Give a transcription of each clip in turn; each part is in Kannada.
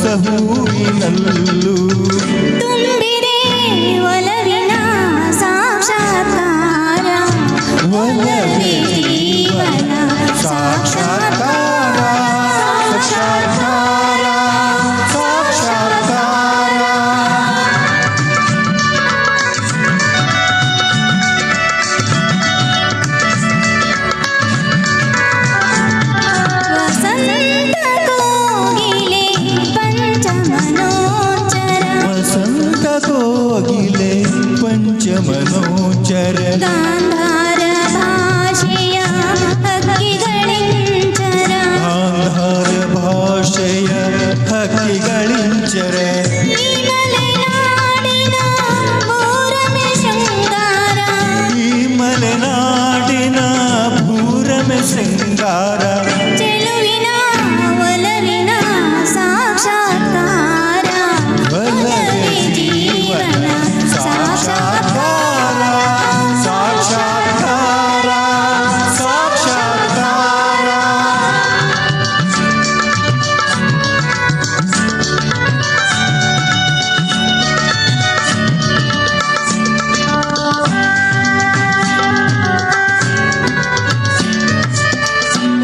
ಹೊಸ ಹೂವಿನಲ್ಲೂ ತುಂಬಿದೆ ಒಲವಿನ ಸಾಕ್ಷಾತ್ಕಾರ. ಒಲವೇ ಜೀವನ ಸಾಕ್ಷಾತ್ಕಾರ ಸಾಕ್ಷಾತ್ಕಾರ ಸಾಕ್ಷಾತ್ಕಾರ. ವಸಂತ ಕೋಗಿಲೆ ಪಂಚಮನೋಚರ. ವಸಂತ ಕೋಗಿಲೆ ಪಂಚಮನೋಚರ. ಗಾಂಧಾರ ಭಾಷೆಯ ಹಕ್ಕಿಗಳಿಂಚರ. ಗಾಂಧಾರ ಭಾಷೆಯ ಹಕ್ಕಿಗಳಿಂಚರ. ಈ ಮಲೆನಾಡಿನ ಭೂರಮೆ ಶೃಂಗಾರ. ಈ ಮಲೆನಾಡಿನ ಭೂರಮೆ ಶೃಂಗಾರ. ಚೆಲುವಿನ ಒಲವಿನ ಸಾಕ್ಷಾತ್ಕಾರ. ಒಲವೇ ಜೀವನ ಸಾಕ್ಷಾತ್ಕಾರ ಸಾಕ್ಷಾತ್ಕಾರ ಸಾಕ್ಷಾತ್ಕಾರ.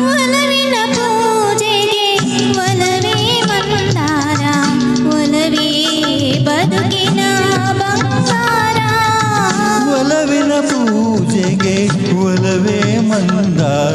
ಒಲವಿನ ಪೂಜೆಗೆ ಒಲವೇ ಮಂದಾರ. ಒಲವೇ ಬದುಕಿನ ಬಂಗಾರ. ಒಲವಿನ ಪೂಜೆಗೆ ಒಲವೇ ಮಂದಾರ.